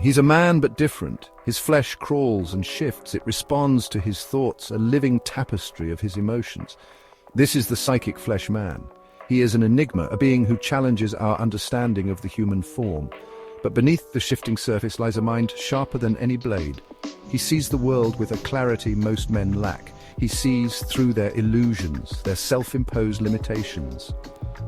He's a man but different. His flesh crawls and shifts. It responds to his thoughts, a living tapestry of his emotions. This is the psychic flesh man. He is an enigma, a being who challenges our understanding of the human form. But beneath the shifting surface lies a mind sharper than any blade. He sees the world with a clarity most men lack. He sees through their illusions, their self-imposed limitations.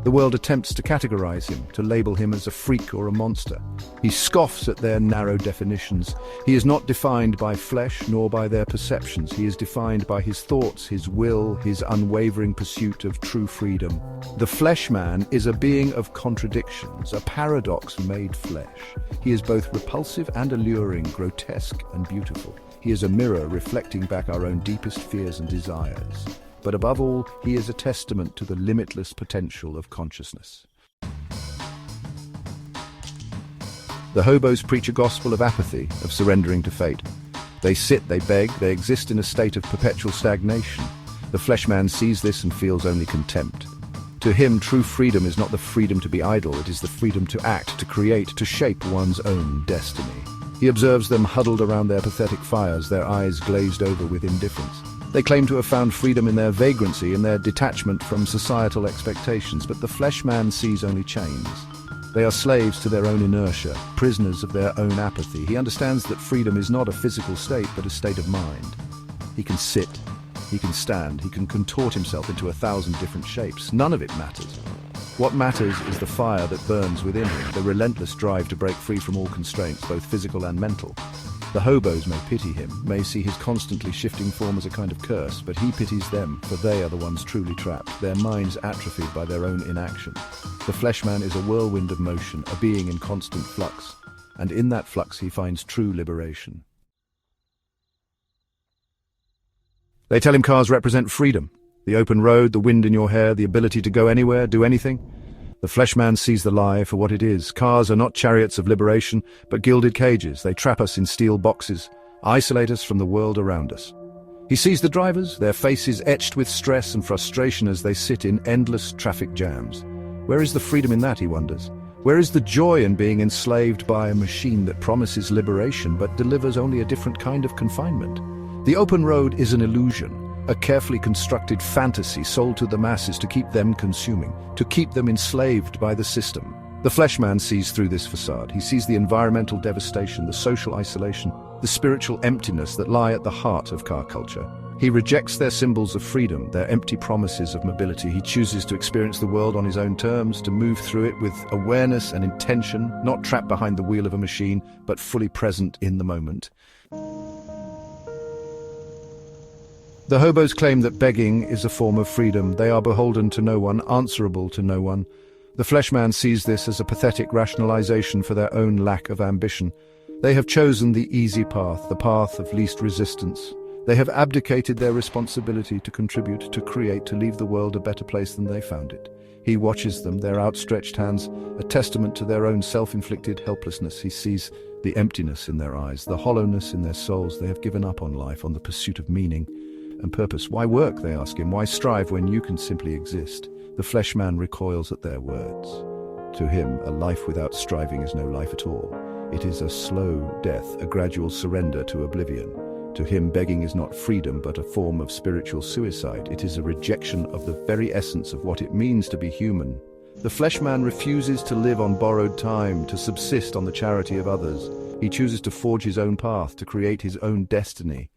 The world attempts to categorize him, to label him as a freak or a monster. He scoffs at their narrow definitions. He is not defined by flesh nor by their perceptions. He is defined by his thoughts, his will, his unwavering pursuit of true freedom. The flesh man is a being of contradictions, a paradox made flesh. He is both repulsive and alluring, grotesque and beautiful. He is a mirror reflecting back our own deepest fears and desires. But above all, he is a testament to the limitless potential of consciousness. The hobos preach a gospel of apathy, of surrendering to fate. They sit, they beg, they exist in a state of perpetual stagnation. The flesh man sees this and feels only contempt. To him, true freedom is not the freedom to be idle, it is the freedom to act, to create, to shape one's own destiny. He observes them huddled around their pathetic fires, their eyes glazed over with indifference. They claim to have found freedom in their vagrancy, in their detachment from societal expectations, but the flesh man sees only chains. They are slaves to their own inertia, prisoners of their own apathy. He understands that freedom is not a physical state, but a state of mind. He can sit, he can stand, he can contort himself into 1,000 different shapes. None of it matters. What matters is the fire that burns within him, the relentless drive to break free from all constraints, both physical and mental. The hobos may pity him, may see his constantly shifting form as a kind of curse, but he pities them, for they are the ones truly trapped, their minds atrophied by their own inaction. The flesh man is a whirlwind of motion, a being in constant flux, and in that flux he finds true liberation. They tell him cars represent freedom, the open road, the wind in your hair, the ability to go anywhere, do anything. The flesh man sees the lie for what it is. Cars are not chariots of liberation, but gilded cages. They trap us in steel boxes, isolate us from the world around us. He sees the drivers, their faces etched with stress and frustration as they sit in endless traffic jams. Where is the freedom in that, he wonders? Where is the joy in being enslaved by a machine that promises liberation but delivers only a different kind of confinement? The open road is an illusion. A carefully constructed fantasy sold to the masses to keep them consuming, to keep them enslaved by the system. The flesh man sees through this facade. He sees the environmental devastation, the social isolation, the spiritual emptiness that lie at the heart of car culture. He rejects their symbols of freedom, their empty promises of mobility. He chooses to experience the world on his own terms, to move through it with awareness and intention, not trapped behind the wheel of a machine, but fully present in the moment. The hobos claim that begging is a form of freedom. They are beholden to no one, answerable to no one. The flesh man sees this as a pathetic rationalization for their own lack of ambition. They have chosen the easy path, the path of least resistance. They have abdicated their responsibility to contribute, to create, to leave the world a better place than they found it. He watches them, their outstretched hands, a testament to their own self-inflicted helplessness. He sees the emptiness in their eyes, the hollowness in their souls. They have given up on life, on the pursuit of meaning and purpose. Why work, they ask him, why strive when you can simply exist? The flesh man recoils at their words. To him, a life without striving is no life at all. It is a slow death, a gradual surrender to oblivion. To him, begging is not freedom, but a form of spiritual suicide. It is a rejection of the very essence of what it means to be human. The flesh man refuses to live on borrowed time, to subsist on the charity of others. He chooses to forge his own path, to create his own destiny.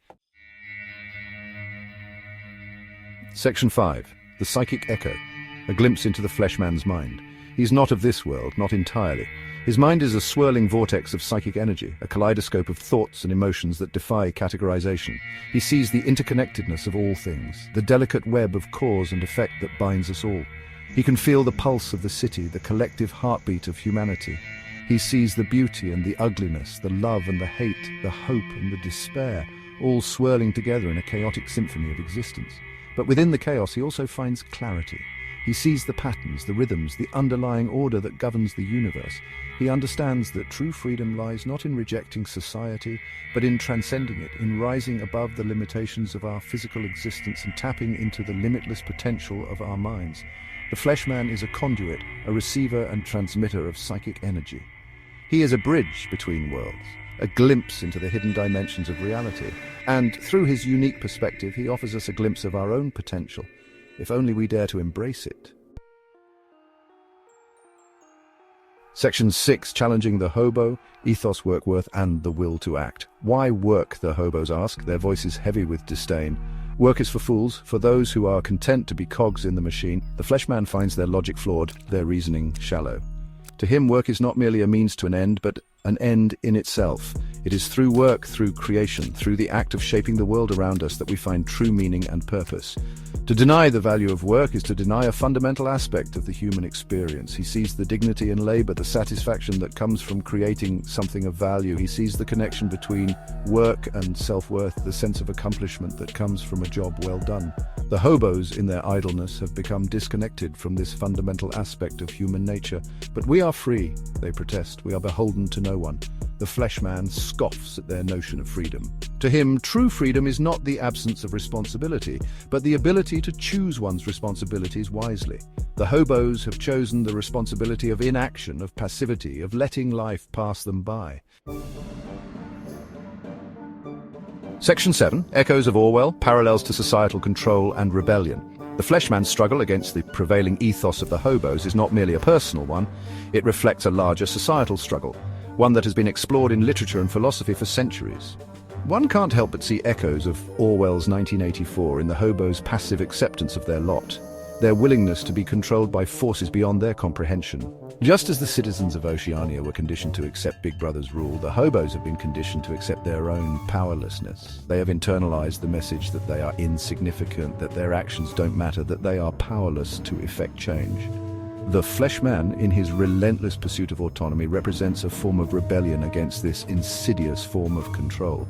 Section 5. The Psychic Echo. A glimpse into the flesh man's mind. He's not of this world, not entirely. His mind is a swirling vortex of psychic energy, a kaleidoscope of thoughts and emotions that defy categorization. He sees the interconnectedness of all things, the delicate web of cause and effect that binds us all. He can feel the pulse of the city, the collective heartbeat of humanity. He sees the beauty and the ugliness, the love and the hate, the hope and the despair, all swirling together in a chaotic symphony of existence. But within the chaos he also finds clarity. He sees the patterns, the rhythms, the underlying order that governs the universe. He understands that true freedom lies not in rejecting society, but in transcending it, in rising above the limitations of our physical existence and tapping into the limitless potential of our minds. The flesh man is a conduit, a receiver and transmitter of psychic energy. He is a bridge between worlds, a glimpse into the hidden dimensions of reality. And through his unique perspective, he offers us a glimpse of our own potential, if only we dare to embrace it. Section 6, challenging the hobo, ethos, work worth, and the will to act. Why work, the hobos ask, their voices heavy with disdain. Work is for fools, for those who are content to be cogs in the machine. The fleshman finds their logic flawed, their reasoning shallow. To him, work is not merely a means to an end, but an end in itself. It is through work, through creation, through the act of shaping the world around us that we find true meaning and purpose. To deny the value of work is to deny a fundamental aspect of the human experience. He sees the dignity in labor, the satisfaction that comes from creating something of value. He sees the connection between work and self-worth, the sense of accomplishment that comes from a job well done. The hobos, in their idleness, have become disconnected from this fundamental aspect of human nature. But we are free, they protest. We are beholden to no one. The fleshman scoffs at their notion of freedom. To him, true freedom is not the absence of responsibility, but the ability to choose one's responsibilities wisely. The hobos have chosen the responsibility of inaction, of passivity, of letting life pass them by. Section 7, echoes of Orwell, parallels to societal control and rebellion. The fleshman's struggle against the prevailing ethos of the hobos is not merely a personal one, it reflects a larger societal struggle, one that has been explored in literature and philosophy for centuries. One can't help but see echoes of Orwell's 1984 in the hobos' passive acceptance of their lot, their willingness to be controlled by forces beyond their comprehension. Just as the citizens of Oceania were conditioned to accept Big Brother's rule, the hobos have been conditioned to accept their own powerlessness. They have internalized the message that they are insignificant, that their actions don't matter, that they are powerless to effect change. The fleshman, in his relentless pursuit of autonomy, represents a form of rebellion against this insidious form of control.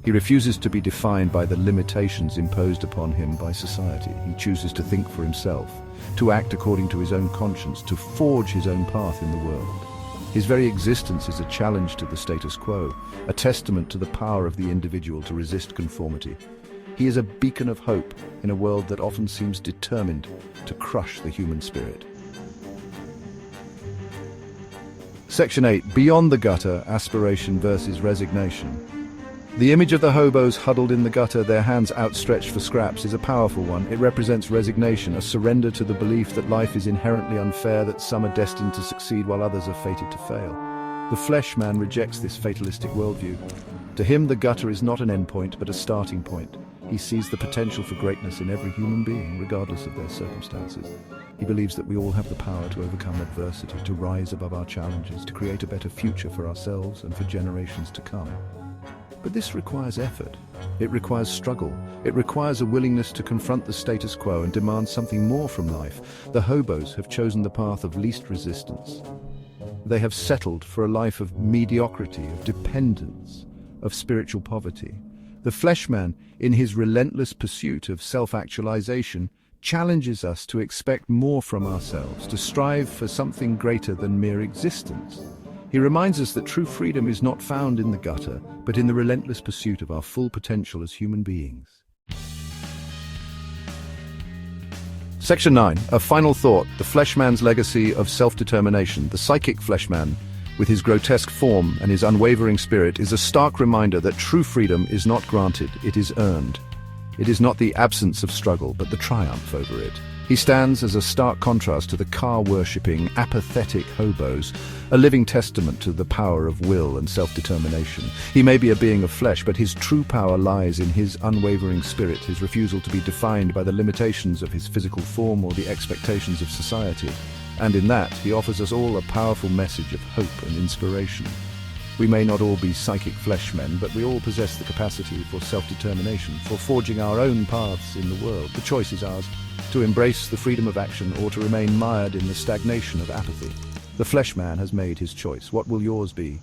He refuses to be defined by the limitations imposed upon him by society. He chooses to think for himself, to act according to his own conscience, to forge his own path in the world. His very existence is a challenge to the status quo, a testament to the power of the individual to resist conformity. He is a beacon of hope in a world that often seems determined to crush the human spirit. Section 8, beyond the gutter, aspiration versus resignation. The image of the hobos huddled in the gutter, their hands outstretched for scraps, is a powerful one. It represents resignation, a surrender to the belief that life is inherently unfair, that some are destined to succeed while others are fated to fail. The fleshman rejects this fatalistic worldview. To him, the gutter is not an endpoint, but a starting point. He sees the potential for greatness in every human being, regardless of their circumstances. He believes that we all have the power to overcome adversity, to rise above our challenges, to create a better future for ourselves and for generations to come. But this requires effort. It requires struggle. It requires a willingness to confront the status quo and demand something more from life. The hobos have chosen the path of least resistance. They have settled for a life of mediocrity, of dependence, of spiritual poverty. The fleshman, in his relentless pursuit of self-actualization, challenges us to expect more from ourselves, to strive for something greater than mere existence. He reminds us that true freedom is not found in the gutter, but in the relentless pursuit of our full potential as human beings. Section 9, a final thought, the fleshman's legacy of self-determination. The psychic fleshman, with his grotesque form and his unwavering spirit, is a stark reminder that true freedom is not granted, it is earned. It is not the absence of struggle, but the triumph over it. He stands as a stark contrast to the car-worshipping, apathetic hobos, a living testament to the power of will and self-determination. He may be a being of flesh, but his true power lies in his unwavering spirit, his refusal to be defined by the limitations of his physical form or the expectations of society. And in that, he offers us all a powerful message of hope and inspiration. We may not all be psychic fleshmen, but we all possess the capacity for self-determination, for forging our own paths in the world. The choice is ours, to embrace the freedom of action or to remain mired in the stagnation of apathy. The fleshman has made his choice. What will yours be?